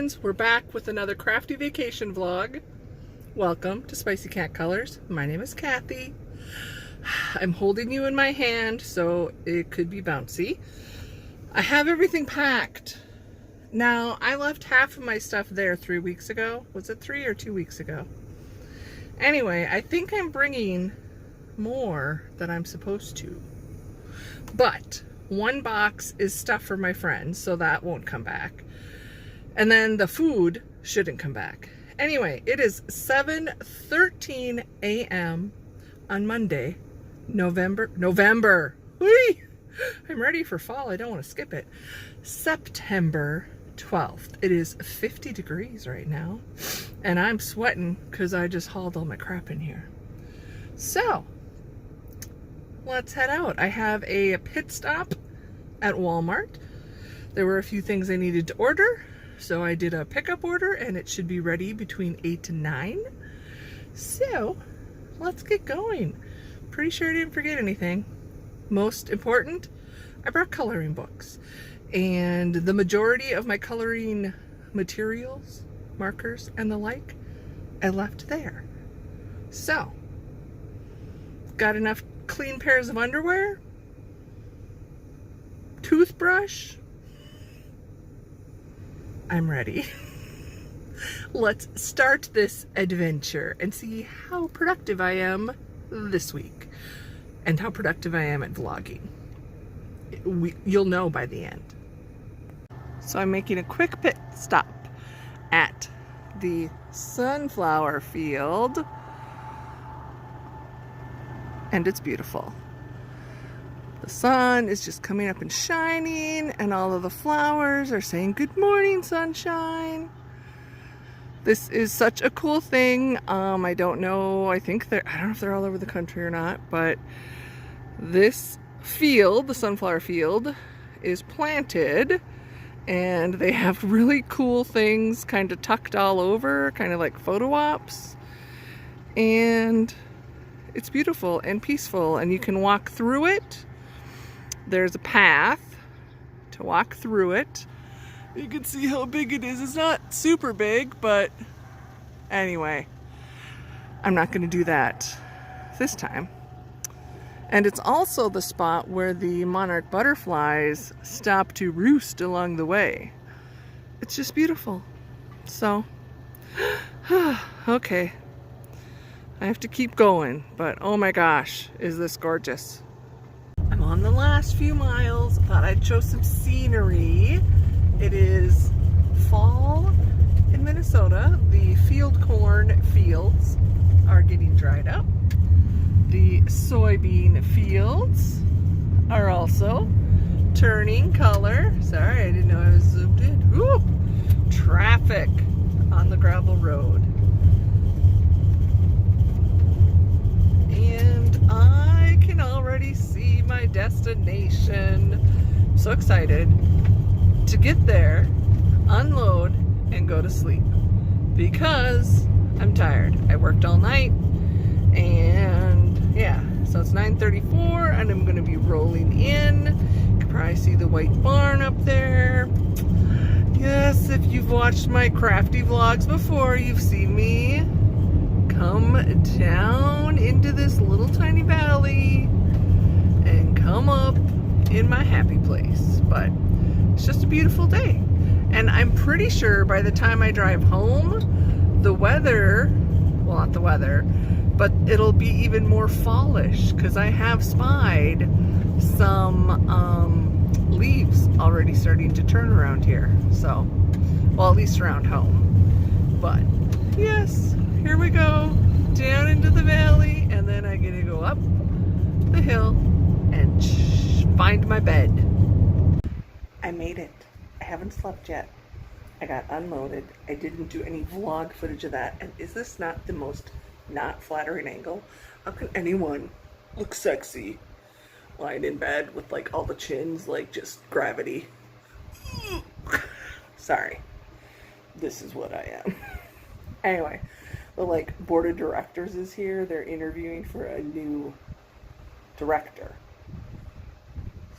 friends, we're back with another crafty vacation vlog. Welcome to SpiceyCatColors. My name is Kathy. I'm holding you in my hand, so it could be bouncy. I have everything packed. Now, I left half of my stuff there 3 weeks ago. Was it 3 or 2 weeks ago? Anyway, I think I'm bringing more than I'm supposed to. But one box is stuff for my friends, so that won't come back. And then the food shouldn't come back. Anyway, it is 7:13 a.m. on Monday, November. Whee! I'm ready for fall. I don't want to skip it. September 12th. It is 50 degrees right now, and I'm sweating because I just hauled all my crap in here. So, let's head out. I have a pit stop at Walmart. There were a few things I needed to order, so I did a pickup order, and it should be ready between 8 to 9. So, let's get going. Pretty sure I didn't forget anything. Most important, I brought coloring books. And the majority of my coloring materials, markers, and the like, I left there. So, got enough clean pairs of underwear, toothbrush. I'm ready. Let's start this adventure and see how productive I am this week and how productive I am at vlogging. You'll know by the end. So I'm making a quick pit stop at the sunflower field, and it's beautiful. The sun is just coming up and shining, and all of the flowers are saying, "Good morning, sunshine." This is such a cool thing. I don't know, I don't know if they're all over the country or not, but this field, the sunflower field, is planted, and they have really cool things kind of tucked all over, kind of like photo ops, and it's beautiful and peaceful, and you can walk through it. There's a path to walk through it. You can see how big it is. It's not super big, but anyway, I'm not going to do that this time. And it's also the spot where the monarch butterflies stop to roost along the way. It's just beautiful. So, okay. I have to keep going, but oh my gosh, is this gorgeous. I'm on the last few miles. Thought I'd show some scenery. It is fall in Minnesota. The field corn fields are getting dried up. The soybean fields are also turning color. Sorry, I didn't know I was zoomed in. Ooh, traffic on the gravel road. And I can already see my destination. I'm so excited to get there, unload, and go to sleep because I'm tired. I worked all night, and yeah, so it's 9:34 and I'm gonna be rolling in. You can probably see the white barn up there. Yes, if you've watched my crafty vlogs before, you've seen me come down into this little tiny valley and come up in my happy place. But it's just a beautiful day, and I'm pretty sure by the time I drive home, the weather, well, not the weather, but it'll be even more fallish because I have spied some leaves already starting to turn around here. So, well, at least around home. But yes, here we go down into the valley, and then I get to go up the hill and find my bed. I made it. I haven't slept yet. I got unloaded. I didn't do any vlog footage of that. And is this not the most not flattering angle? How can anyone look sexy lying in bed with like all the chins, like just gravity? Sorry. This is what I am. Anyway, the like board of directors is here. They're interviewing for a new director.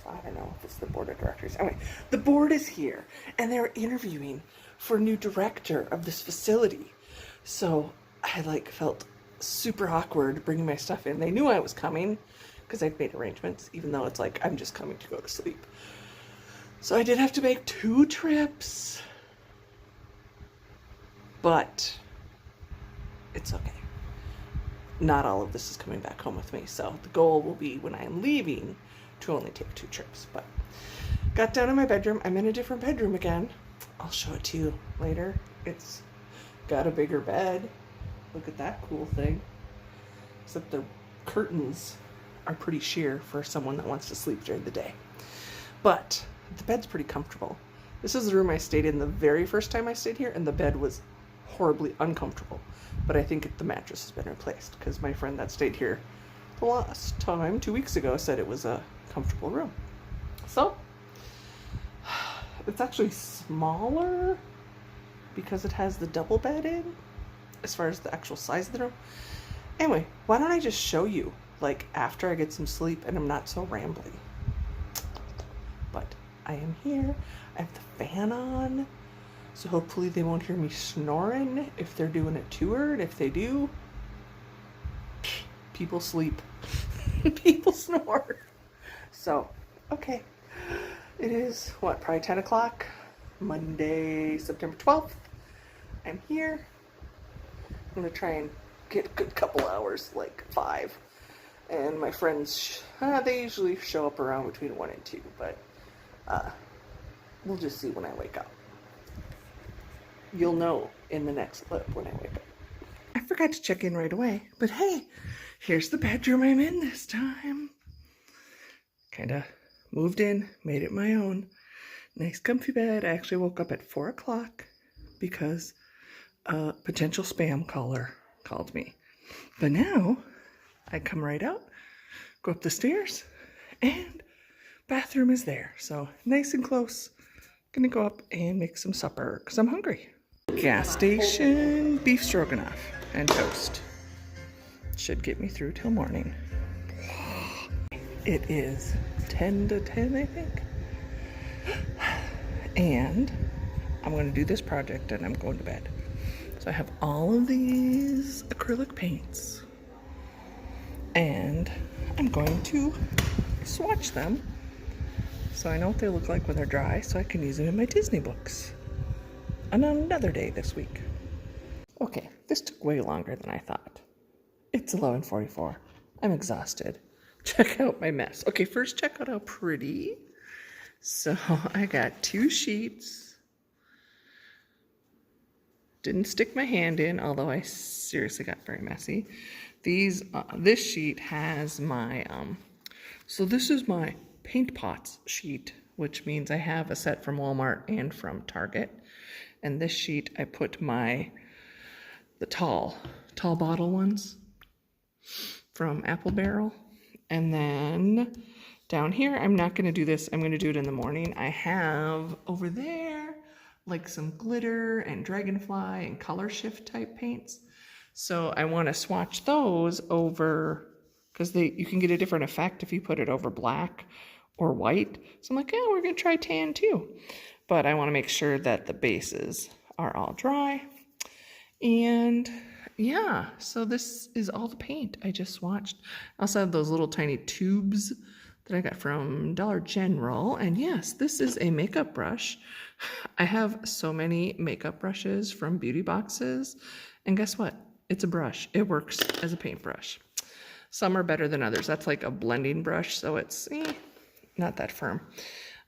I don't know if it's the board of directors. Anyway, the board is here, and they're interviewing for a new director of this facility. So I like felt super awkward bringing my stuff in. They knew I was coming because I'd made arrangements, even though it's like I'm just coming to go to sleep. So I did have to make 2 trips, but it's okay. Not all of this is coming back home with me, so the goal will be when I'm leaving to only take 2 trips. But got down in my bedroom. I'm in a different bedroom again. I'll show it to you later. It's got a bigger bed. Look at that cool thing. Except the curtains are pretty sheer for someone that wants to sleep during the day. But the bed's pretty comfortable. This is the room I stayed in the very first time I stayed here, and the bed was horribly uncomfortable. But I think the mattress has been replaced because my friend that stayed here the last time, 2 weeks ago, said it was a comfortable room. So it's actually smaller because it has the double bed in as far as the actual size of the room. Anyway, why don't I just show you like after I get some sleep and I'm not so rambly. But I am here. I have the fan on. So hopefully they won't hear me snoring if they're doing it to her. And if they do, people sleep. People snore. So, okay. It is, what, probably 10 o'clock? Monday, September 12th. I'm here. I'm going to try and get a good couple hours, like 5. And my friends, they usually show up around between 1 and 2. But we'll just see when I wake up. You'll know in the next clip when I wake up. I forgot to check in right away, but hey, here's the bedroom I'm in this time. Kind of moved in, made it my own. Nice comfy bed. I actually woke up at 4 o'clock because a potential spam caller called me. But now I come right out, go up the stairs, and bathroom is there. So nice and close. Gonna go up and make some supper because I'm hungry. Gas station beef stroganoff and toast. Should get me through till morning. It is 10 to 10, I think. And I'm going to do this project and I'm going to bed. So I have all of these acrylic paints. And I'm going to swatch them so I know what they look like when they're dry so I can use them in my Disney books. On another day this week. Okay, this took way longer than I thought. It's 11:44. I'm exhausted. Check out my mess. Okay, first check out how pretty. So I got 2 sheets. Didn't stick my hand in, although I seriously got very messy. This sheet has my, so this is my paint pots sheet, which means I have a set from Walmart and from Target. And this sheet, I put the tall bottle ones from Apple Barrel. And then down here, I'm not going to do this. I'm going to do it in the morning. I have over there like some glitter and dragonfly and color shift type paints. So I want to swatch those over because you can get a different effect if you put it over black or white. So I'm like, yeah, we're going to try tan too. But I want to make sure that the bases are all dry. And yeah, so this is all the paint I just swatched. I also have those little tiny tubes that I got from Dollar General. And yes, this is a makeup brush. I have so many makeup brushes from beauty boxes. And guess what? It's a brush. It works as a paintbrush. Some are better than others. That's like a blending brush, so it's not that firm.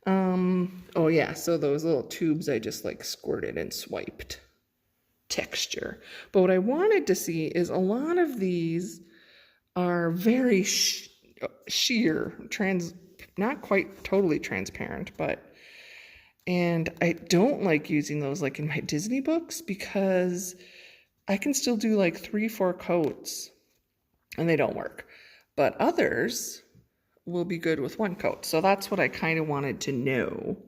Oh yeah, so those little tubes I just like squirted and swiped texture. But what I wanted to see is a lot of these are very sheer, not quite totally transparent, and I don't like using those like in my Disney books because I can still do like 3-4 coats and they don't work. But others will be good with 1 coat. So that's what I kind of wanted to know,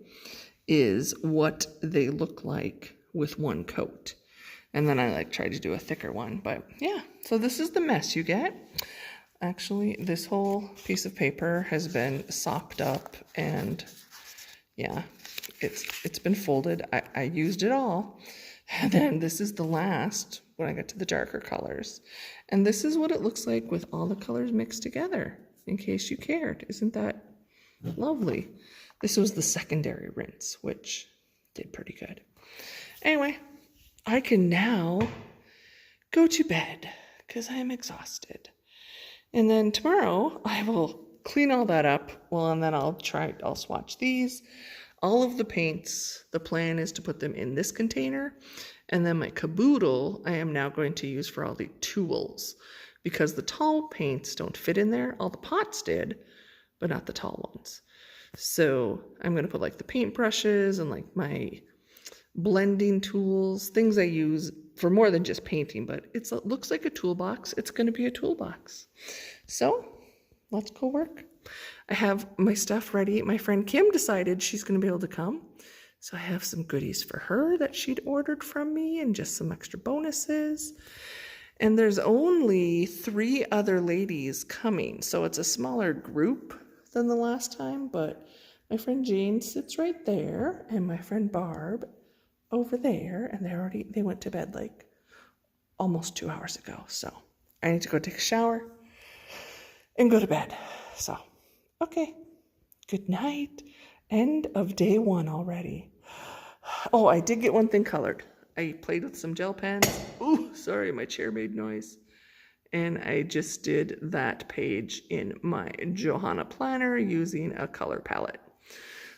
is what they look like with 1 coat. And then I like tried to do a thicker one, but yeah. So this is the mess you get. Actually, this whole piece of paper has been sopped up, and yeah, it's been folded. I used it all. And then this is the last when I get to the darker colors. And this is what it looks like with all the colors mixed together, in case you cared. Isn't that lovely? This was the secondary rinse, which did pretty good. Anyway, I can now go to bed because I am exhausted. And then tomorrow I will clean all that up. Well, and then I'll swatch these. All of the paints, the plan is to put them in this container. And then my caboodle, I am now going to use for all the tools, because the tall paints don't fit in there. All the pots did, but not the tall ones. So I'm going to put like the paint brushes and like my blending tools, things I use for more than just painting, but it looks like a toolbox. It's going to be a toolbox. So let's go work. I have my stuff ready. My friend Kim decided she's going to be able to come. So I have some goodies for her that she'd ordered from me and just some extra bonuses. And there's only 3 other ladies coming. So it's a smaller group than the last time, but my friend Jane sits right there and my friend Barb over there, and they went to bed like almost 2 hours ago. So I need to go take a shower and go to bed. So, okay. Good night. End of day 1 already. Oh, I did get one thing colored. I played with some gel pens. Ooh, sorry, my chair made noise. And I just did that page in my Johanna planner using a color palette.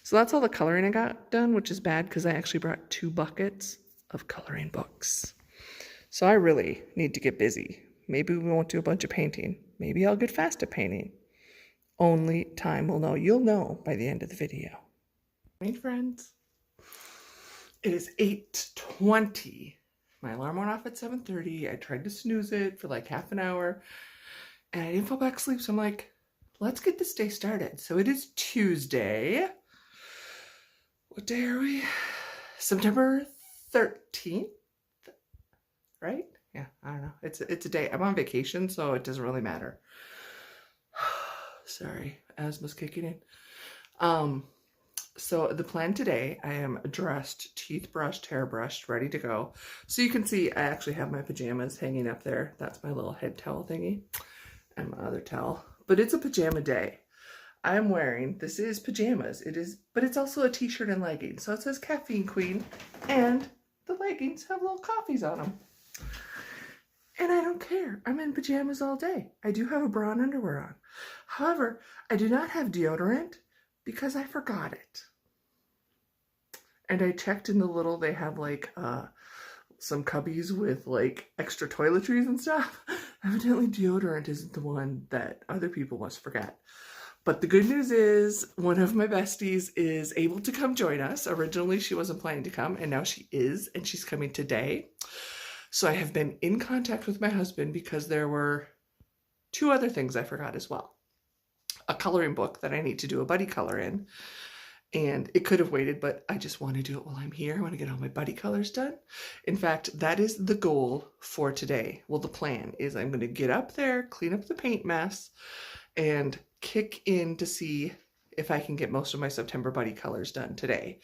So that's all the coloring I got done, which is bad because I actually brought 2 buckets of coloring books. So I really need to get busy. Maybe we won't do a bunch of painting. Maybe I'll get fast at painting. Only time will know. You'll know by the end of the video. Hey friends, it is 8:20. My alarm went off at 7:30. I tried to snooze it for like half an hour and I didn't fall back asleep. So I'm like, let's get this day started. So it is Tuesday. What day are we? September 13th, right? Yeah, I don't know. It's a day. I'm on vacation, so it doesn't really matter. Sorry, asthma's kicking in. So the plan today, I am dressed, teeth brushed, hair brushed, ready to go. So you can see I actually have my pajamas hanging up there. That's my little head towel thingy and my other towel. But it's a pajama day. I'm wearing, this is pajamas. It is, but it's also a t-shirt and leggings. So it says Caffeine Queen, and the leggings have little coffees on them. And I don't care. I'm in pajamas all day. I do have a bra and underwear on. However, I do not have deodorant because I forgot it. And I checked in the little, they have like some cubbies with like extra toiletries and stuff. Evidently deodorant isn't the one that other people must forget. But the good news is one of my besties is able to come join us. Originally, she wasn't planning to come, and now she is, and she's coming today. So I have been in contact with my husband because there were 2 other things I forgot as well. A coloring book that I need to do a buddy color in, and it could have waited, but I just want to do it while I'm here. I want to get all my buddy colors done. In fact, that is the goal for today. Well, the plan is I'm going to get up there, clean up the paint mess, and kick in to see if I can get most of my September buddy colors done today.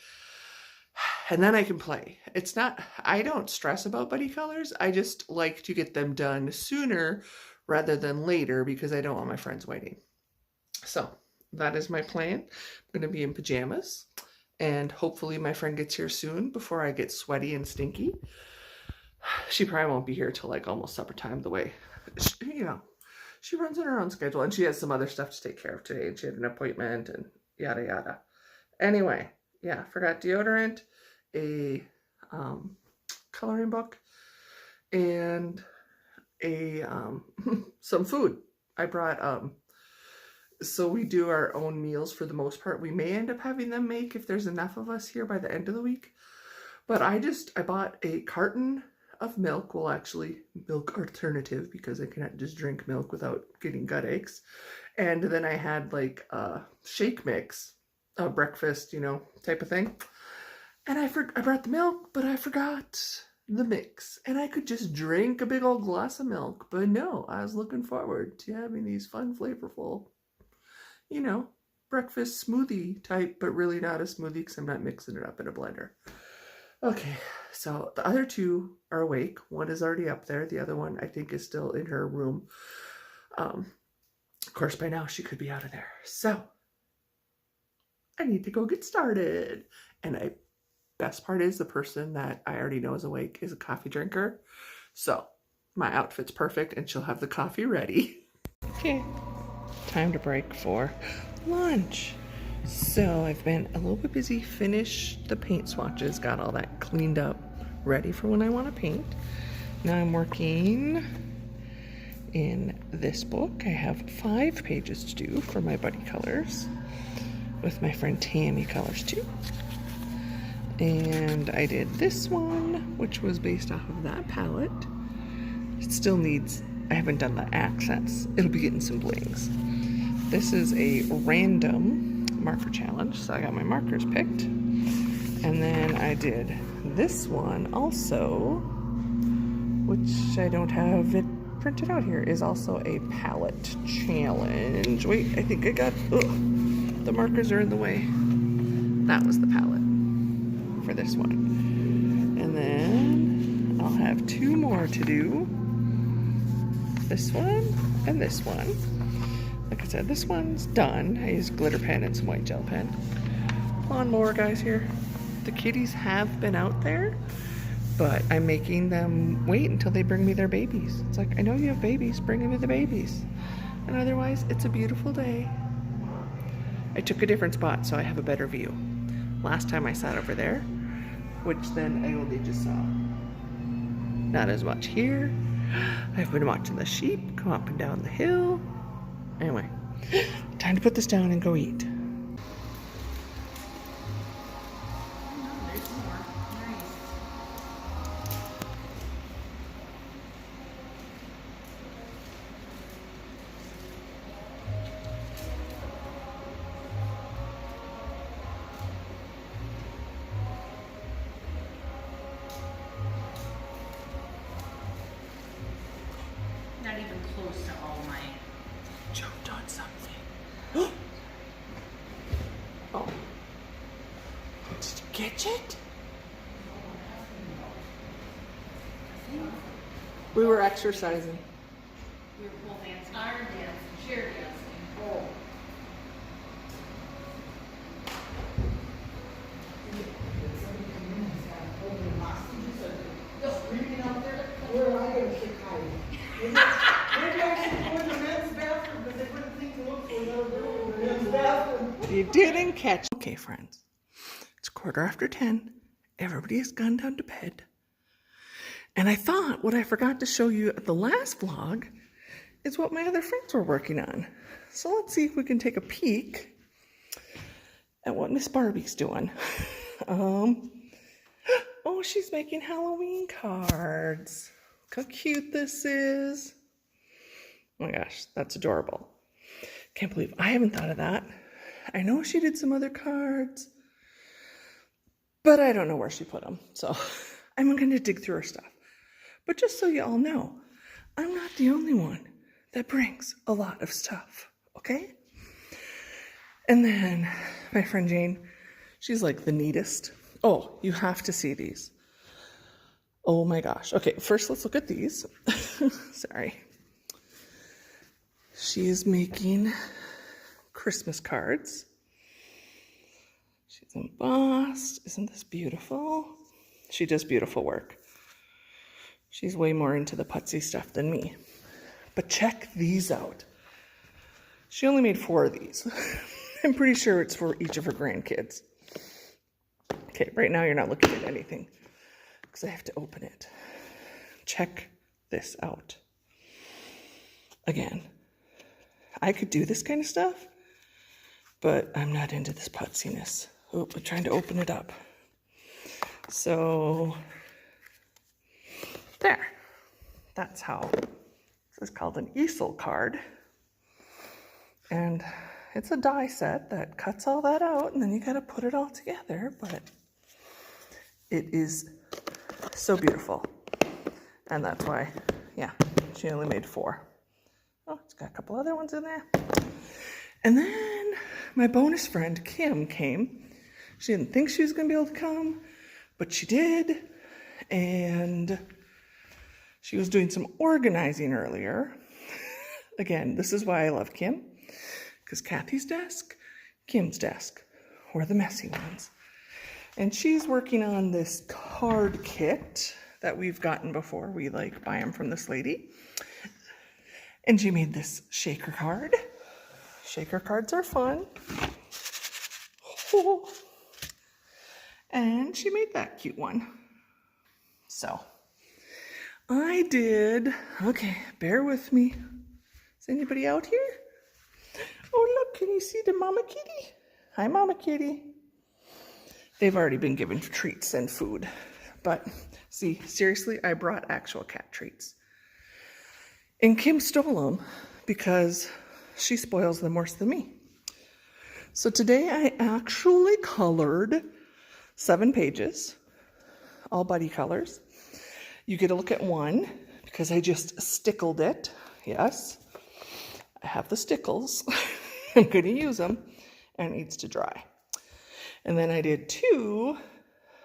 And then I can play. It's not, I don't stress about buddy colors. I just like to get them done sooner rather than later because I don't want my friends waiting. So that is my plan. I'm going to be in pajamas and hopefully my friend gets here soon before I get sweaty and stinky. She probably won't be here till like almost supper time, the way, you know, she runs on her own schedule and she has some other stuff to take care of today and she had an appointment and yada yada. Anyway, yeah, forgot deodorant, a coloring book, and a some food. I brought so we do our own meals for the most part. We may end up having them make if there's enough of us here by the end of the week. But I bought a carton of milk. Well, actually milk alternative because I cannot just drink milk without getting gut aches. And then I had like a shake mix, a breakfast, you know, type of thing. And I brought the milk, but I forgot the mix and I could just drink a big old glass of milk. But no, I was looking forward to having these fun, flavorful, you know, breakfast smoothie type, but really not a smoothie because I'm not mixing it up in a blender. Okay, so the other two are awake. One is already up there. The other one I think is still in her room. Of course, by now she could be out of there. So I need to go get started. And best part is the person that I already know is awake is a coffee drinker. So my outfit's perfect and she'll have the coffee ready. Okay, time to break for lunch. So I've been a little bit busy, finished the paint swatches, got all that cleaned up, ready for when I want to paint. Now I'm working in this book. I have 5 pages to do for my buddy colors with my friend Tammy colors too. And I did this one, which was based off of that palette. It still needs, I haven't done the accents. It'll be getting some blings. This is a random marker challenge, so I got my markers picked. And then I did this one also, which I don't have it printed out here, is also a palette challenge. Wait, I think I got, the markers are in the way. That was the palette for this one. And then I'll have 2 more to do. This one and this one. Like I said, this one's done. I used glitter pen and some white gel pen. Lawnmower guys here. The kitties have been out there, but I'm making them wait until they bring me their babies. It's like, I know you have babies, bring me the babies. And otherwise, it's a beautiful day. I took a different spot so I have a better view. Last time I sat over there, which then I only just saw. Not as much here. I've been watching the sheep come up and down the hill. Anyway, time to put this down and go eat. Not even close to all my... Choked on something. Oh. Did you catch it? We were exercising. We were pole dancing, iron dancing, chair dancing. Oh. Where am I going to kick hide? Maybe I should go in the men's bathroom, but they wouldn't think to look for another girl in the men's bathroom. You didn't catch. Okay, friends. It's 10:15. Everybody has gone down to bed. And I thought what I forgot to show you at the last vlog is what my other friends were working on. So let's see if we can take a peek at what Miss Barbie's doing. Oh, she's making Halloween cards. Look how cute this is. Oh my gosh, that's adorable. Can't believe I haven't thought of that. I know she did some other cards, but I don't know where she put them. So I'm going to dig through her stuff. But just so you all know, I'm not the only one that brings a lot of stuff, okay? And then my friend Jane, she's like the neatest. Oh, you have to see these. Oh my gosh. Okay, first let's look at these. Sorry. She is making Christmas cards. She's embossed. Isn't this beautiful? She does beautiful work. She's way more into the putsy stuff than me. But check these out. She only made 4 of these. I'm pretty sure it's for each of her grandkids. Okay, right now you're not looking at anything because I have to open it. Check this out. Again, I could do this kind of stuff, but I'm not into this putziness. Oh, I'm trying to open it up. So, there. That's how. This is called an easel card. And it's a die set that cuts all that out, and then you gotta put it all together, but it is So beautiful. And that's why, yeah, she only made 4. Oh, it's got a couple other ones in there. And then my bonus friend, Kim, came. She didn't think she was going to be able to come, but she did. And she was doing some organizing earlier. Again, this is why I love Kim. Because Kathy's desk, Kim's desk, were the messy ones. And she's working on this card kit that we've gotten before. We like buy them from this lady. And she made this shaker card. Shaker cards are fun. Oh. And she made that cute one. So I did, okay, bear with me. Is anybody out here? Oh, look, can you see the mama kitty? Hi, mama kitty. They've already been given treats and food. But see, seriously, I brought actual cat treats. And Kim stole them because she spoils them worse than me. So today I actually colored 7 pages, all buddy colors. You get a look at one because I just stickled it. Yes, I have the stickles. I'm going to use them, and it needs to dry. And then I did 2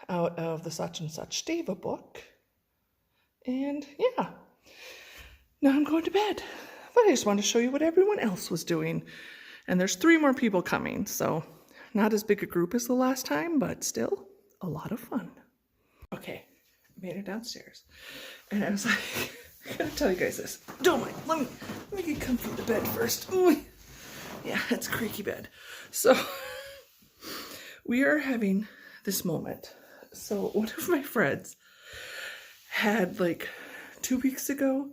out of the Such and Such Stava book. And yeah, now I'm going to bed. But I just wanted to show you what everyone else was doing. And there's 3 more people coming, so not as big a group as the last time, but still a lot of fun. Okay, made it downstairs. And I was like, I gotta tell you guys this. Don't mind, let me get comfy in the bed first. Ooh. Yeah, it's a creaky bed. So we are having this moment. So one of my friends had like 2 weeks ago,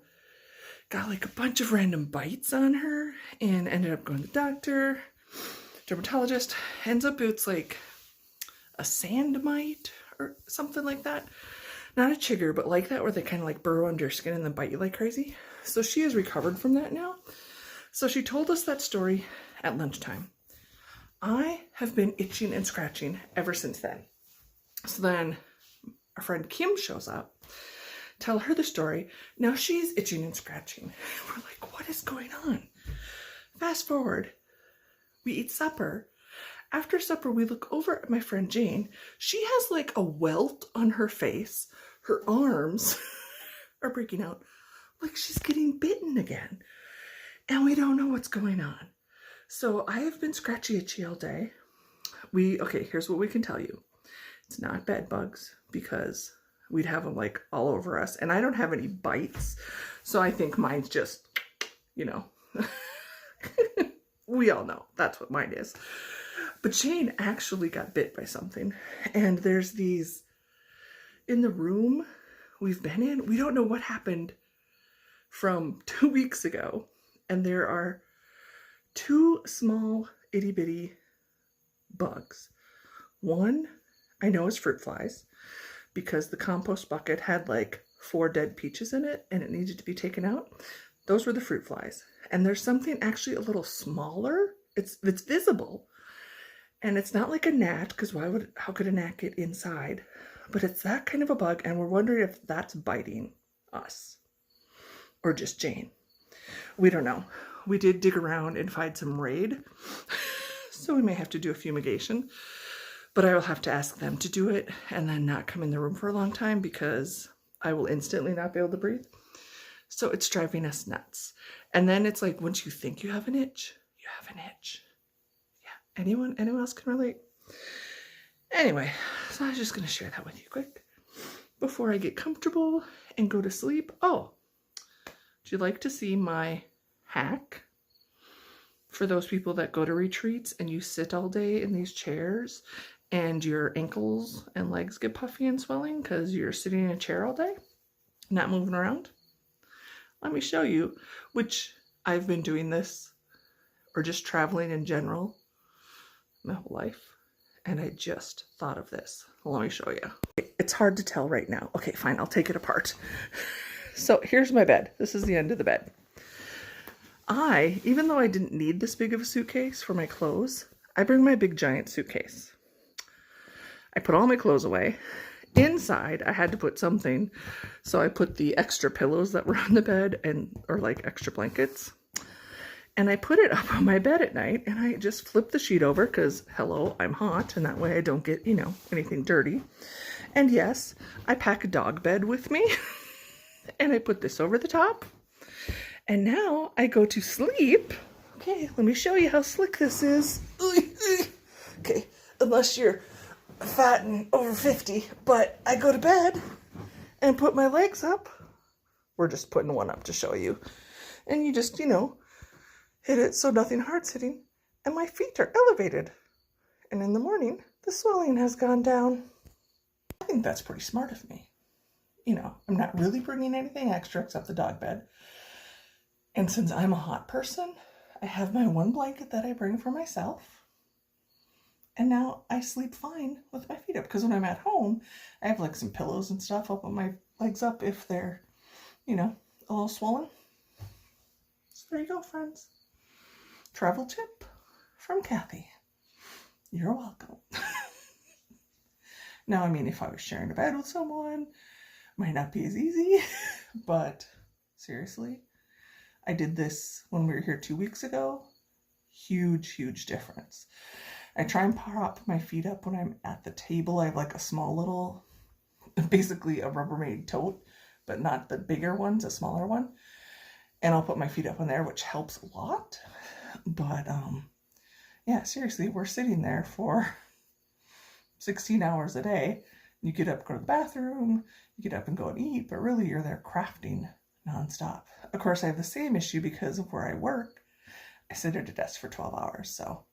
got like a bunch of random bites on her and ended up going to the doctor, dermatologist. Ends up it's like a sand mite or something like that. Not a chigger, but like that where they kind of like burrow under your skin and then bite you like crazy. So she has recovered from that now. So she told us that story at lunchtime. I have been itching and scratching ever since then. So then our friend Kim shows up, tell her the story. Now she's itching and scratching. We're like, what is going on? Fast forward, we eat supper. After supper, we look over at my friend Jane. She has like a welt on her face. Her arms are breaking out like she's getting bitten again. And we don't know what's going on. So I have been scratchy itchy all day. Okay, here's what we can tell you. It's not bed bugs because we'd have them like all over us. And I don't have any bites. So I think mine's just, you know, we all know that's what mine is. But Jane actually got bit by something. And there's these in the room we've been in. We don't know what happened from 2 weeks ago. And there are 2 small itty bitty bugs. One, I know is fruit flies because the compost bucket had like 4 dead peaches in it and it needed to be taken out. Those were the fruit flies. And there's something actually a little smaller. It's visible. And it's not like a gnat, because how could a gnat get inside? But it's that kind of a bug, and we're wondering if that's biting us. Or just Jane. We don't know. We did dig around and find some Raid. So we may have to do a fumigation. But I will have to ask them to do it, and then not come in the room for a long time, because I will instantly not be able to breathe. So it's driving us nuts. And then it's like, once you think you have an itch, you have an itch. Anyone else can relate? Anyway, so I was just going to share that with you quick before I get comfortable and go to sleep. Oh, would you like to see my hack for those people that go to retreats and you sit all day in these chairs and your ankles and legs get puffy and swelling because you're sitting in a chair all day, not moving around? Let me show you, which I've been doing this or just traveling in general my whole life, and I just thought of this. Let me show you. It's hard to tell right now. Okay, fine, I'll take it apart. So here's my bed. This is the end of the bed. Even though I didn't need this big of a suitcase for my clothes, I bring my big giant suitcase. I put all my clothes away, inside I had to put something, so I put the extra pillows that were on the bed or like extra blankets, and I put it up on my bed at night, and I just flip the sheet over because hello, I'm hot, and that way I don't get, you know, anything dirty. And yes, I pack a dog bed with me and I put this over the top, and now I go to sleep. Okay, let me show you how slick this is. Okay, unless you're fat and over 50, but I go to bed and put my legs up. We're just putting one up to show you. And you just, you know, hit it so nothing hard's hitting, and my feet are elevated. And in the morning, the swelling has gone down. I think that's pretty smart of me. You know, I'm not really bringing anything extra except the dog bed. And since I'm a hot person, I have my one blanket that I bring for myself. And now I sleep fine with my feet up, because when I'm at home, I have like some pillows and stuff. I'll put my legs up if they're, you know, a little swollen. So there you go, friends. Travel tip from Kathy. You're welcome. Now, I mean, if I was sharing a bed with someone, might not be as easy, but seriously, I did this when we were here 2 weeks ago. Huge, huge difference. I try and prop my feet up when I'm at the table. I have like a small little, basically a Rubbermaid tote, but not the bigger ones, a smaller one. And I'll put my feet up on there, which helps a lot. But yeah, seriously, we're sitting there for 16 hours a day. You get up, go to the bathroom, you get up and go and eat, but really you're there crafting nonstop. Of course, I have the same issue because of where I work. I sit at a desk for 12 hours, so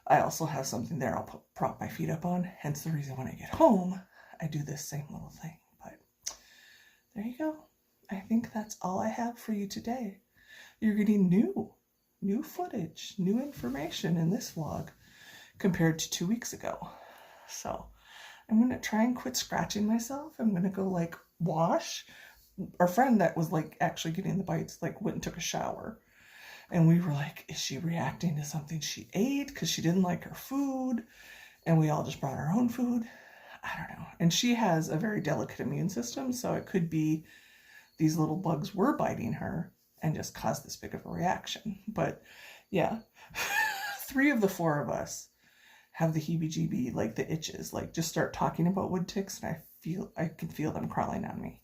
I also have something there I'll prop my feet up on. Hence the reason when I get home, I do this same little thing. But there you go. I think that's all I have for you today. You're getting new footage, new information in this vlog compared to 2 weeks ago. So I'm going to try and quit scratching myself. I'm going to go like wash. Our friend that was like actually getting the bites like went and took a shower. And we were like, is she reacting to something she ate because she didn't like her food? And we all just brought our own food. I don't know. And she has a very delicate immune system, so it could be these little bugs were biting her and just caused this big of a reaction. But yeah, 3 of the 4 of us have the heebie-jeebie, like the itches, like just start talking about wood ticks and I can feel them crawling on me.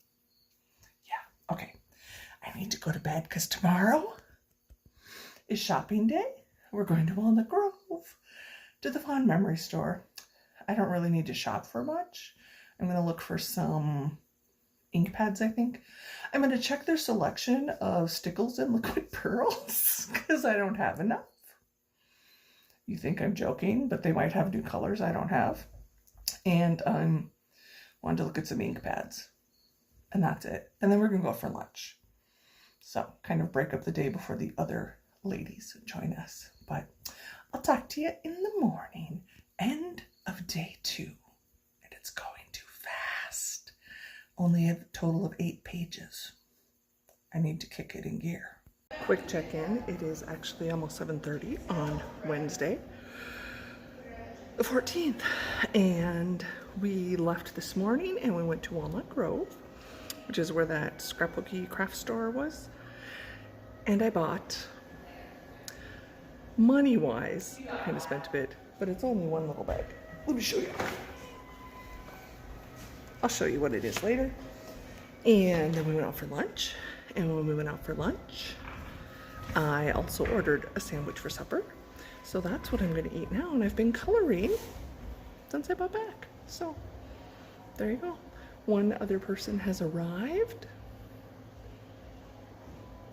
Yeah, okay. I need to go to bed because tomorrow is shopping day. We're going to Walnut Grove to the Fond Memory Store. I don't really need to shop for much. I'm going to look for some ink pads, I think. I'm going to check their selection of stickles and liquid pearls because I don't have enough. You think I'm joking, but they might have new colors I don't have. And wanted to look at some ink pads. And that's it. And then we're going to go for lunch. So kind of break up the day before the other ladies join us. But I'll talk to you in the morning. End of day 2. And it's going too fast. Only a total of 8 pages. I need to kick it in gear. Quick check-in. It is actually almost 7:30 on Wednesday, the 14th. And we left this morning and we went to Walnut Grove, which is where that scrapbooky craft store was. And I bought, money-wise, I kind of spent a bit, but it's only one little bag. Let me show you. I'll show you what it is later. And then we went out for lunch. And when we went out for lunch, I also ordered a sandwich for supper. So that's what I'm going to eat now. And I've been coloring since I got back. So there you go. One other person has arrived.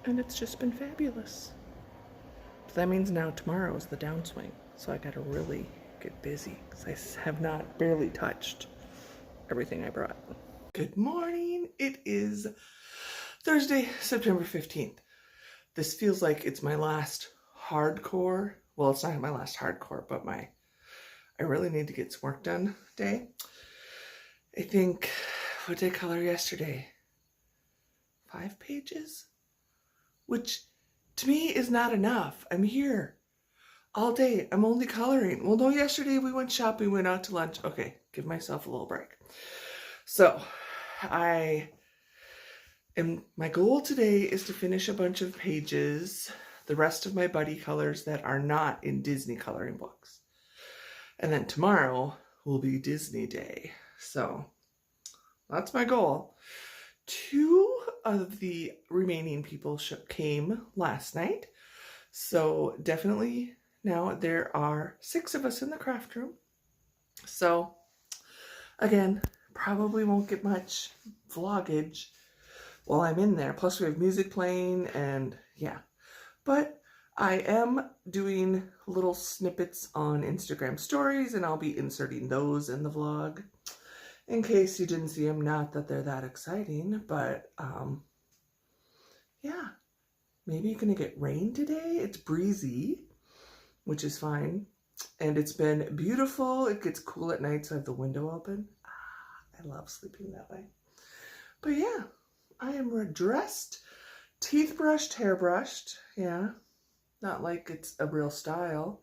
And it's just been fabulous. So that means now tomorrow is the downswing. So I got to really get busy because I have not barely touched everything I brought. Good morning. It is Thursday, September 15th. This feels like it's my last hardcore, well, it's not my last hardcore, but I really need to get some work done day. I think, what did I color yesterday? 5 pages? Which to me is not enough. I'm here all day. I'm only coloring. Well, no, yesterday we went shopping, we went out to lunch. Okay, give myself a little break. So my goal today is to finish a bunch of pages, the rest of my buddy colors that are not in Disney coloring books. And then tomorrow will be Disney Day. So that's my goal. 2 of the remaining people came last night. So definitely now there are 6 of us in the craft room. So again, probably won't get much vloggage while I'm in there. Plus we have music playing and yeah. But I am doing little snippets on Instagram stories and I'll be inserting those in the vlog in case you didn't see them. Not that they're that exciting, but yeah. Maybe you're gonna get rain today. It's breezy, which is fine. And it's been beautiful. It gets cool at night, so I have the window open. I love sleeping that way. But yeah, I am dressed, teeth brushed, hair brushed. Yeah, not like it's a real style.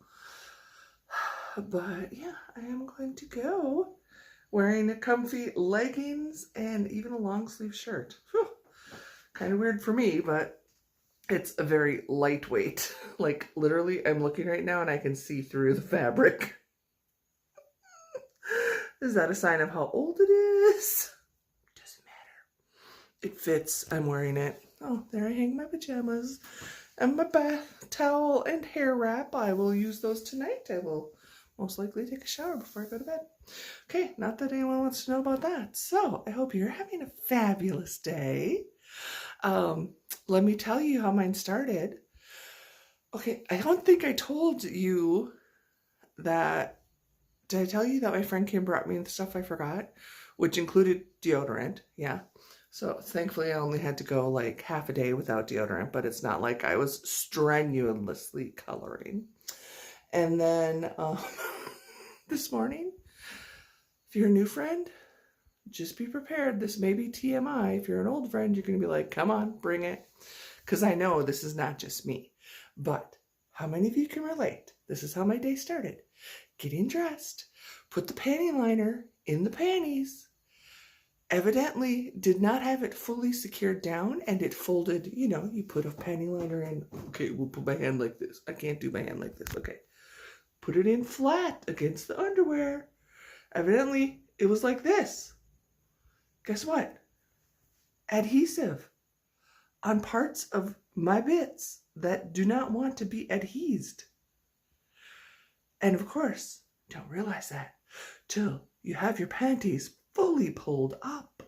But yeah, I am going to go wearing comfy leggings and even a long sleeve shirt. Whew. Kind of weird for me, but it's a very lightweight. Like literally, I'm looking right now and I can see through the fabric. Is that a sign of how old it is? Doesn't matter. It fits. I'm wearing it. Oh, there I hang my pajamas and my bath towel and hair wrap. I will use those tonight. I will most likely take a shower before I go to bed. Okay, not that anyone wants to know about that. So I hope you're having a fabulous day. Let me tell you how mine started. Okay, I don't think I told you that. Did I tell you that my friend Kim brought me the stuff I forgot? Which included deodorant, yeah. So thankfully I only had to go like half a day without deodorant, but it's not like I was strenuously coloring. And then this morning, if you're a new friend, just be prepared. This may be TMI. If you're an old friend, you're going to be like, come on, bring it. Because I know this is not just me. But how many of you can relate? This is how my day started. Getting dressed, put the panty liner in the panties, evidently did not have it fully secured down, and it folded. You know, you put a panty liner in. Okay, we'll put my hand like this. I can't do my hand like this. Okay. Put it in flat against the underwear. Evidently, it was like this. Guess what? Adhesive on parts of my bits that do not want to be adhesed. And of course, don't realize that till you have your panties fully pulled up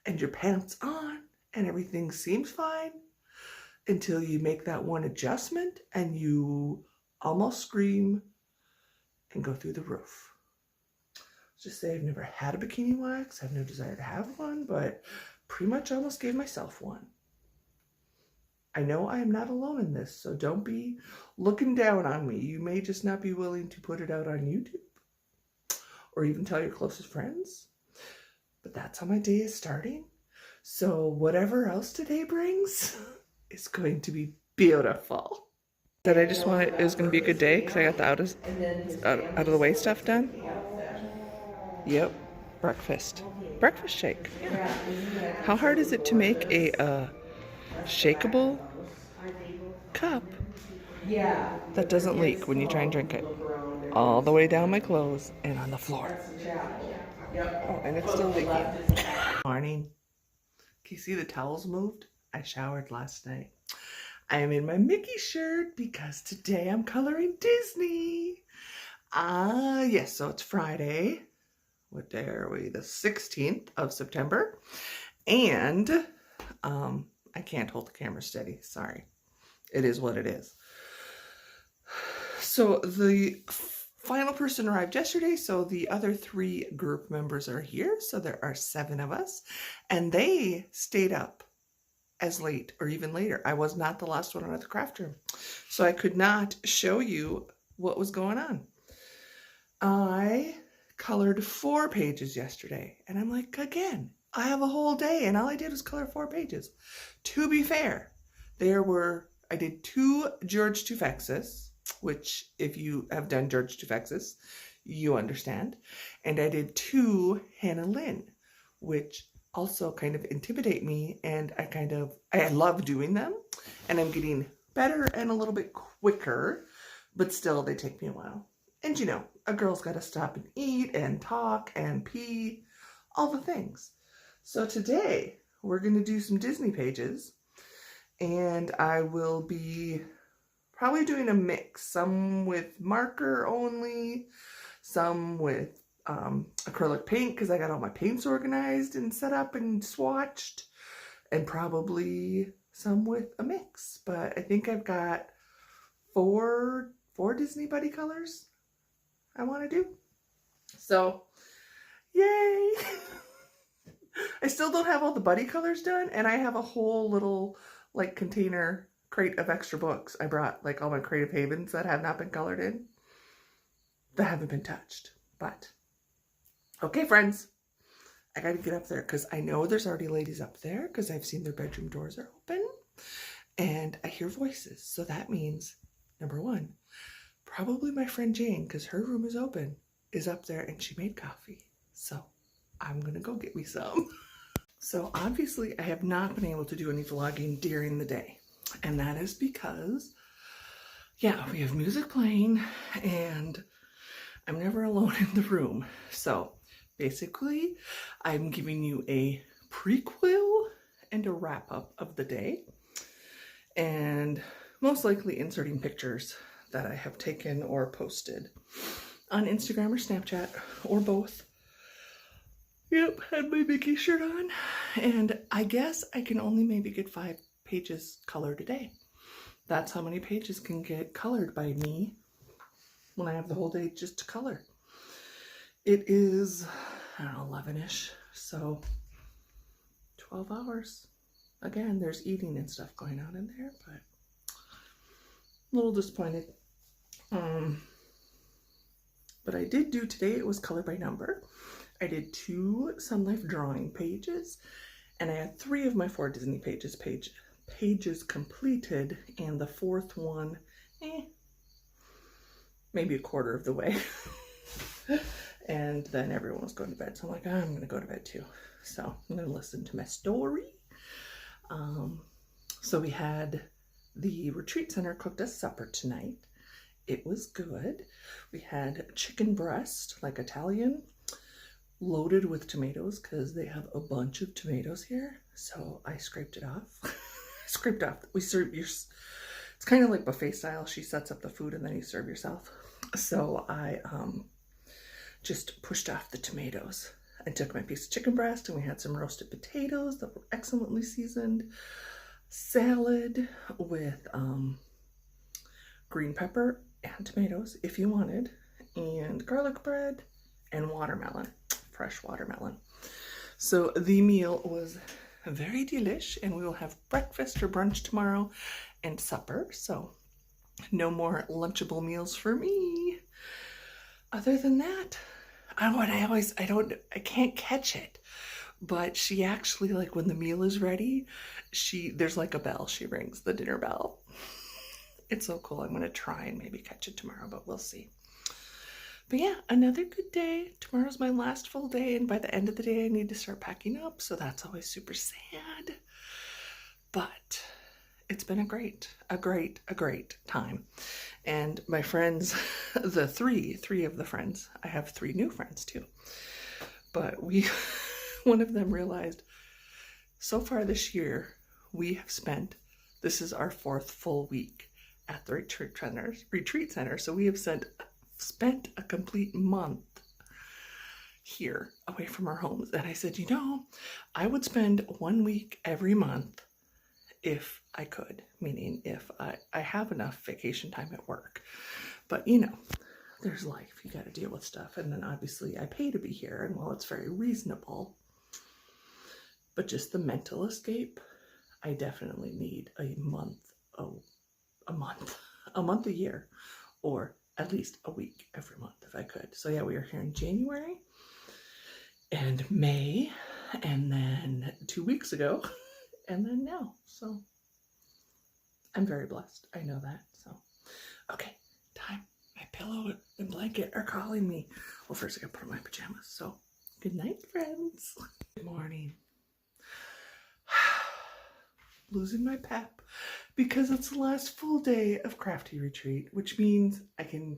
and your pants on and everything seems fine until you make that one adjustment and you almost scream and go through the roof. Just say I've never had a bikini wax. I have no desire to have one, but pretty much almost gave myself one. I know I am not alone in this, so don't be looking down on me. You may just not be willing to put it out on YouTube or even tell your closest friends. But that's how my day is starting. So whatever else today brings is going to be beautiful. That I just wanted, it was going to be a good day because I got the out of the way stuff done. Yep, breakfast shake. Yeah. How hard is it to make a shakeable cup that doesn't leak when you try and drink it? All the way down my clothes and on the floor. Oh, and it's still leaking. Morning. Can you see the towels moved? I showered last night. I am in my Mickey shirt because today I'm coloring Disney. Yes, so it's Friday. What day are we? The 16th of September. And I can't hold the camera steady. Sorry. It is what it is. So the final person arrived yesterday, so the other 3 group members are here. So there are 7 of us, and they stayed up as late or even later. I was not the last one out of the craft room, so I could not show you what was going on. I colored 4 pages yesterday, and I'm like, again, I have a whole day, and all I did was color 4 pages. To be fair, I did 2 George Tufexis, which if you have done George Tufexis, you understand. And I did 2 Hannah Lynn, which also kind of intimidate me, and I love doing them, and I'm getting better and a little bit quicker, but still they take me a while. And you know, a girl's got to stop and eat and talk and pee, all the things. So today we're going to do some Disney pages, and I will be probably doing a mix, some with marker only, some with acrylic paint because I got all my paints organized and set up and swatched, and probably some with a mix. But I think I've got four Disney buddy colors I want to do. So yay! I still don't have all the buddy colors done, and I have a whole little like container crate of extra books I brought, like all my Creative Havens that have not been colored in, that haven't been touched. But okay, friends, I gotta get up there because I know there's already ladies up there because I've seen their bedroom doors are open and I hear voices. So that means, number one, probably my friend Jane, because her room is open, is up there and she made coffee. So I'm gonna go get me some. So obviously I have not been able to do any vlogging during the day. And that is because, yeah, we have music playing and I'm never alone in the room. So basically I'm giving you a prequel and a wrap up of the day, and most likely inserting pictures that I have taken or posted on Instagram or Snapchat or both. Yep, had my Mickey shirt on, and I guess I can only maybe get 5 pages colored a day. That's how many pages can get colored by me when I have the whole day just to color. It is, I don't know, 11-ish, so 12 hours. Again, there's eating and stuff going on in there, but a little disappointed. But I did do today, it was color by number. I did 2 Sun Life drawing pages, and I had 3 of my 4 Disney pages completed, and the 4th one, maybe a quarter of the way. And then everyone was going to bed, so I'm like, I'm going to go to bed too. So I'm going to listen to my story. So we had the retreat center cooked us supper tonight. It was good. We had chicken breast, like Italian, loaded with tomatoes because they have a bunch of tomatoes here. So I scraped it off. Scraped off. We serve your, it's kind of like buffet style. She sets up the food and then you serve yourself. So I just pushed off the tomatoes. I took my piece of chicken breast and we had some roasted potatoes that were excellently seasoned, salad with green pepper and tomatoes if you wanted, and garlic bread and watermelon, fresh watermelon. So the meal was very delish, and we will have breakfast or brunch tomorrow and supper. So no more Lunchable meals for me. Other than that, I can't catch it. But she actually, like, when the meal is ready, there's like a bell. She rings the dinner bell. It's so cool. I'm going to try and maybe catch it tomorrow, but we'll see. But yeah, another good day. Tomorrow's my last full day, and by the end of the day, I need to start packing up, so that's always super sad. But it's been a great time. And my friends, the three of the friends, I have 3 new friends too. But one of them realized, so far this year, we have spent, this is our 4th full week at the retreat center. So we have spent a complete month here away from our homes. And I said, you know, I would spend 1 week every month if I could, meaning if I have enough vacation time at work. But you know, there's life, you got to deal with stuff. And then obviously I pay to be here, and while it's very reasonable, but just the mental escape, I definitely need a month a year, or at least a week every month if I could. So yeah, we are here in January and May, and then 2 weeks ago, and then now. So I'm very blessed. I know that. So, okay, time. My pillow and blanket are calling me. Well, first I gotta put on my pajamas. So Good night, friends. Good morning. Losing my pep because it's the last full day of Crafty retreat, which means I can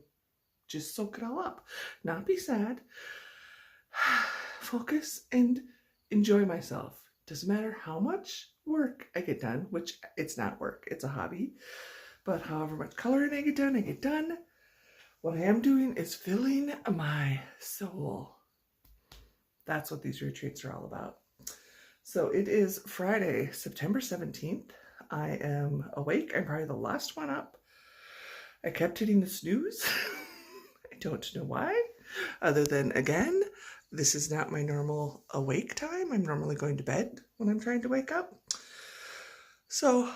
just soak it all up, not be sad, focus, and enjoy myself. Doesn't matter how much work I get done, which it's not work, it's a hobby, but however much coloring I get done, I get done. What I am doing is filling my soul. That's what these retreats are all about. So it is Friday, September 17th. I am awake. I'm probably the last one up. I kept hitting the snooze. I don't know why, other than, again, this is not my normal awake time. I'm normally going to bed when I'm trying to wake up. So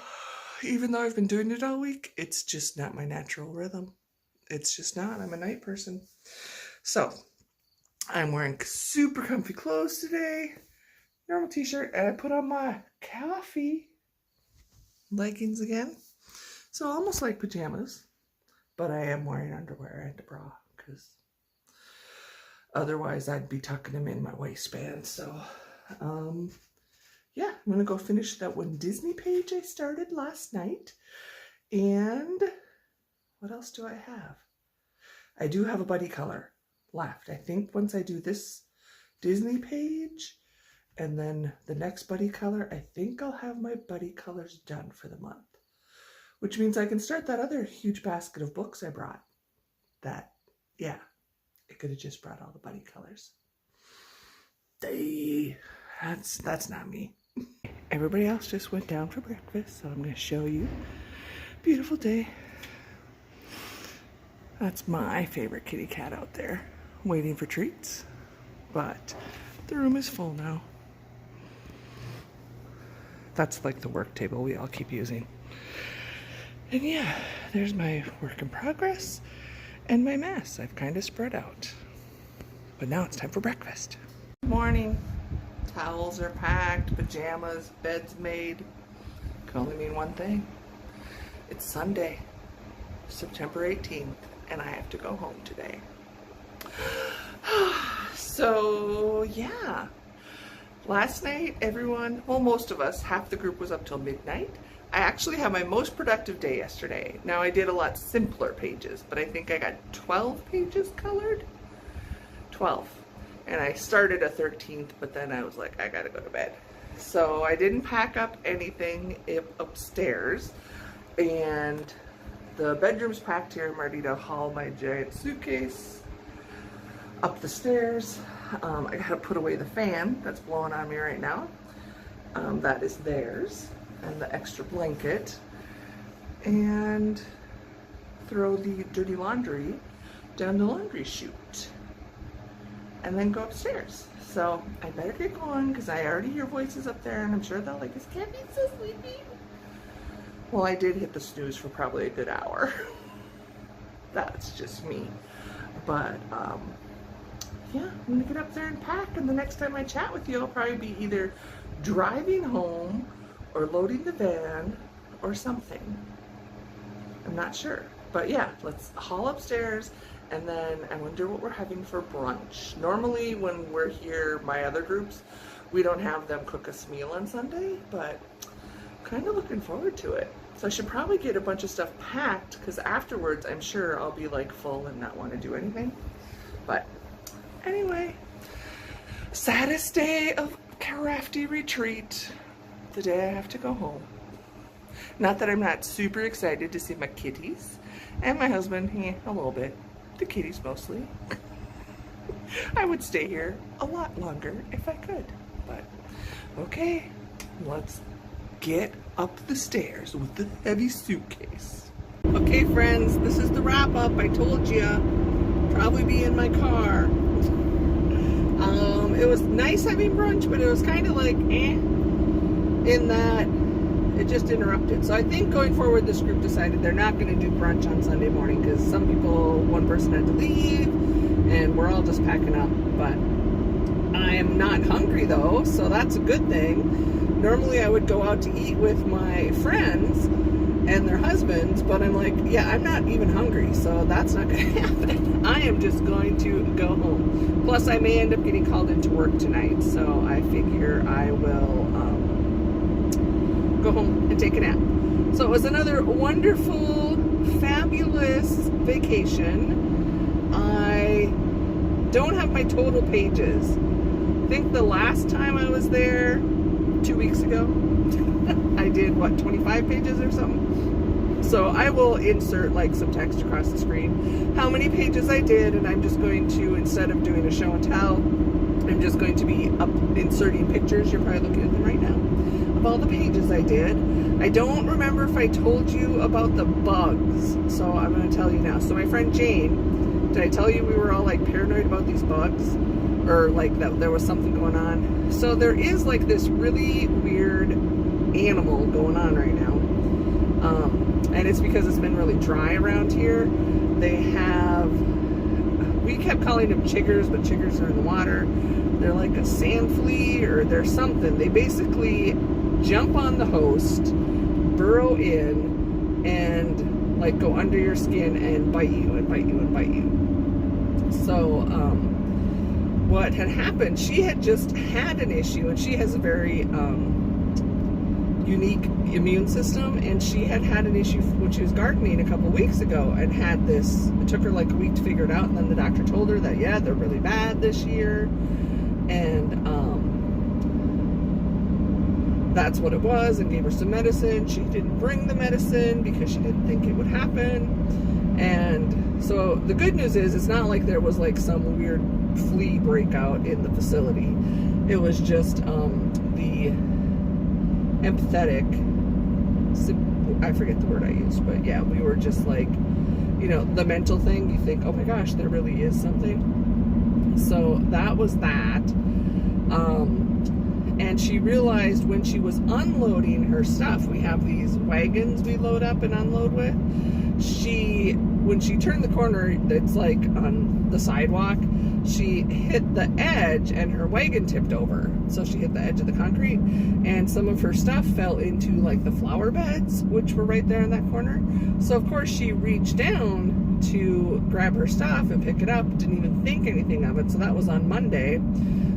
even though I've been doing it all week, it's just not my natural rhythm. It's just not. I'm a night person. So I'm wearing super comfy clothes today. Normal t-shirt, and I put on my coffee leggings again. So almost like pajamas, but I am wearing underwear and a bra because otherwise I'd be tucking them in my waistband. So yeah, I'm gonna go finish that one Disney page I started last night. And what else do I have? I do have a buddy color left. I think once I do this Disney page and then the next buddy color, I think I'll have my buddy colors done for the month, which means I can start that other huge basket of books I brought. That, yeah, I could have just brought all the buddy colors. That's not me. Everybody else just went down for breakfast, so I'm going to show you. Beautiful day. That's my favorite kitty cat out there, waiting for treats. But the room is full now. That's like the work table we all keep using. And yeah, there's my work in progress and my mess. I've kind of spread out. But now it's time for breakfast. Morning. Towels are packed, pajamas, beds made. Can only mean one thing. It's Sunday, September 18th, and I have to go home today. So yeah. Last night, everyone, well, most of us, half the group was up till midnight. I actually had my most productive day yesterday. Now, I did a lot simpler pages, but I think I got 12 pages colored. 12. And I started a 13th, but then I was like, I gotta go to bed. So I didn't pack up anything upstairs. And the bedroom's packed here. I'm ready to haul my giant suitcase up the stairs. I gotta put away the fan that's blowing on me right now. That is theirs, and the extra blanket, and throw the dirty laundry down the laundry chute, and then go upstairs. So I better get going because I already hear voices up there, and I'm sure they'll like, is Kathy so sleepy? Well, I did hit the snooze for probably a good hour. That's just me. But yeah, I'm gonna get up there and pack, and the next time I chat with you, I'll probably be either driving home or loading the van or something. I'm not sure. But yeah, let's haul upstairs, and then I wonder what we're having for brunch. Normally when we're here, my other groups, we don't have them cook us a meal on Sunday, but I'm kind of looking forward to it. So I should probably get a bunch of stuff packed, because afterwards I'm sure I'll be like full and not want to do anything. But anyway, saddest day of Crafty retreat, the day I have to go home. Not that I'm not super excited to see my kitties and my husband, a little bit. The kitties mostly. I would stay here a lot longer if I could, but okay, let's get up the stairs with the heavy suitcase. Okay friends, this is the wrap up. I told you, probably be in my car. It was nice having brunch, but it was kind of like in that it just interrupted. So I think going forward, this group decided they're not going to do brunch on Sunday morning because some people, one person had to leave, and we're all just packing up. But I am not hungry though, so that's a good thing. Normally I would go out to eat with my friends, and their husbands, but I'm like, yeah, I'm not even hungry, so that's not going to happen. I am just going to go home. Plus, I may end up getting called into work tonight, so I figure I will go home and take a nap. So it was another wonderful, fabulous vacation. I don't have my total pages. I think the last time I was there 2 weeks ago, I did, what, 25 pages or something? So I will insert like some text across the screen how many pages I did, and I'm just going to, instead of doing a show and tell, I'm just going to be inserting pictures, you're probably looking at them right now, of all the pages I did. I don't remember if I told you about the bugs, so I'm going to tell you now. So my friend Jane, did I tell you we were all like paranoid about these bugs? Or like that there was something going on? So there is like this really weird animal going on right now. And it's because it's been really dry around here. We kept calling them chiggers, but chiggers are in the water. They're like a sand flea, or they're something. They basically jump on the host, burrow in, and like go under your skin and bite you and bite you and bite you. So what had happened, she had just had an issue, and she has a very unique immune system, and she had an issue when she was gardening a couple weeks ago, and had this, it took her like a week to figure it out, and then the doctor told her that, yeah, they're really bad this year, and that's what it was, and gave her some medicine. She didn't bring the medicine because she didn't think it would happen. And so the good news is, it's not like there was like some weird flea breakout in the facility. It was just the empathetic, I forget the word I used, but yeah, we were just like, you know, the mental thing, you think, oh my gosh, there really is something. So that was that. And she realized when she was unloading her stuff, we have these wagons we load up and unload with. When she turned the corner that's like on the sidewalk, she hit the edge and her wagon tipped over. So she hit the edge of the concrete, and some of her stuff fell into like the flower beds, which were right there in that corner. So of course she reached down to grab her stuff and pick it up, didn't even think anything of it. So that was on Monday.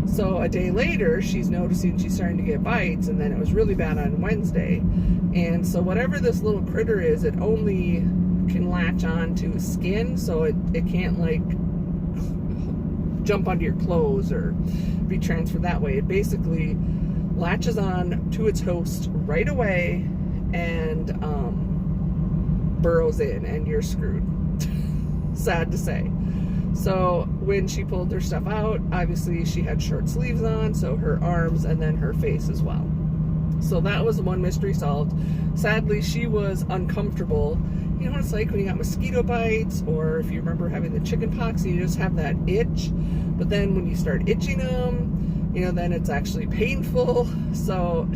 So a day later, she's noticing she's starting to get bites, and then it was really bad on Wednesday. And so whatever this little critter is, it only can latch on to skin, so it can't like jump onto your clothes or be transferred that way. It basically latches on to its host right away and burrows in, and you're screwed. Sad to say. So when she pulled her stuff out, obviously she had short sleeves on, so her arms and then her face as well. So that was one mystery solved. Sadly, she was uncomfortable. You know what it's like when you got mosquito bites, or if you remember having the chicken pox, you just have that itch. But then when you start itching them, you know, then it's actually painful. So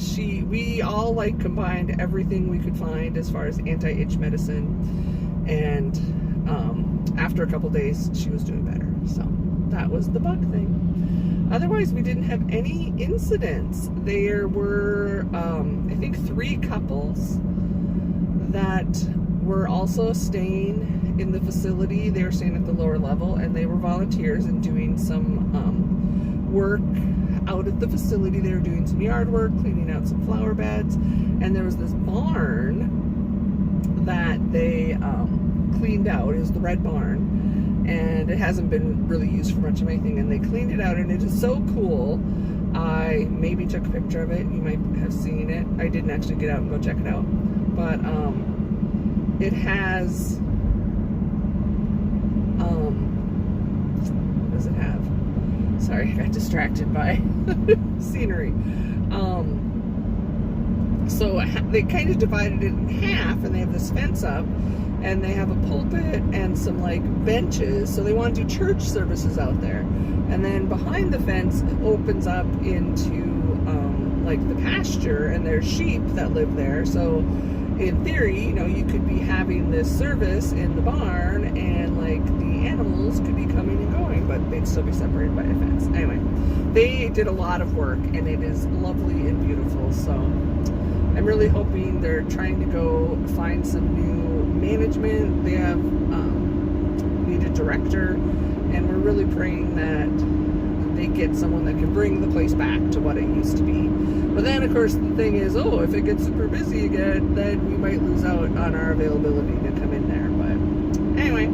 we all like combined everything we could find as far as anti-itch medicine, and after a couple days she was doing better. So that was the bug thing. Otherwise, we didn't have any incidents. There were I think 3 couples that were also staying in the facility. They were staying at the lower level, and they were volunteers and doing some work out at the facility. They were doing some yard work, cleaning out some flower beds, and there was this barn that they cleaned out. It was the red barn, and it hasn't been really used for much of anything, and they cleaned it out, and it is so cool. I maybe took a picture of it. You might have seen it. I didn't actually get out and go check it out, but it has what does it have? Sorry, I got distracted by scenery. So they kind of divided it in half, and they have this fence up, and they have a pulpit and some like benches. So they want to do church services out there. And then behind the fence it opens up into like the pasture, and there's sheep that live there. So in theory, you know, you could be having this service in the barn, and like the animals could be coming and going, but they'd still be separated by a fence. Anyway, they did a lot of work, and it is lovely and beautiful. So I'm really hoping they're trying to go find some new management. They have need a director, and we're really praying that they get someone that can bring the place back to what it used to be. But then, of course, the thing is, if it gets super busy again, then we might lose out on our availability to come in there. But anyway,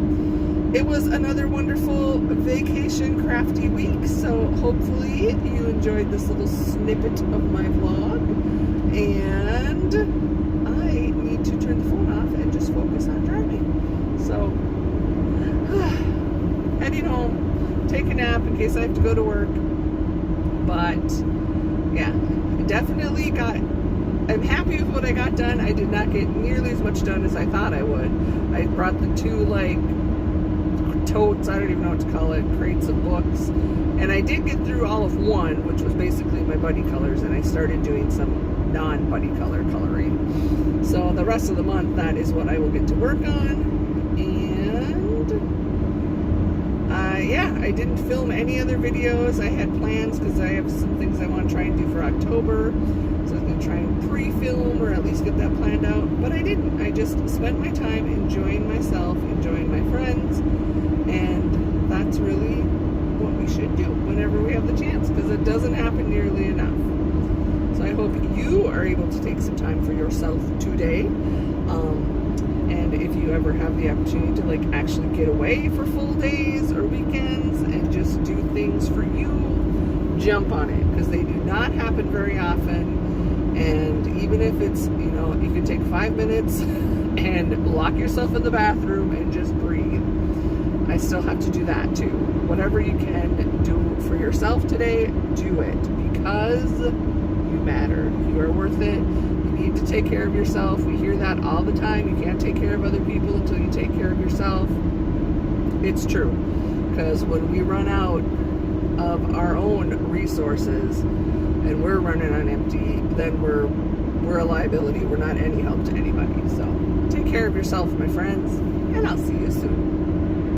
it was another wonderful vacation crafty week. So hopefully you enjoyed this little snippet of my vlog. And I need to turn the phone off and just focus on driving. So, heading home, take a nap in case I have to go to work. But, yeah, definitely I'm happy with what I got done. I did not get nearly as much done as I thought I would. I brought the 2, totes, I don't even know what to call it, crates of books. And I did get through all of one, which was basically my buddy colors, and I started doing some non-buddy color coloring. So the rest of the month, that is what I will get to work on. And I didn't film any other videos. I had plans because I have some things I want to try and do for October. So I was going to try and pre-film or at least get that planned out. But I didn't. I just spent my time enjoying myself, enjoying my friends. And that's really what we should do whenever we have the chance, because it doesn't happen nearly enough. So I hope you are able to take some time for yourself today. And if you ever have the opportunity to actually get away for full days or weekends and just do things for you, jump on it, because they do not happen very often. And even if it's, you can take 5 minutes and lock yourself in the bathroom and just breathe. I still have to do that too. Whatever you can do for yourself today, do it, because you matter. You are worth it. You need to take care of yourself. We hear that all the time. You can't take care of other people until you take care of yourself. It's true, because when we run out of our own resources and we're running on empty, then we're a liability. We're not any help to anybody. So take care of yourself, my friends.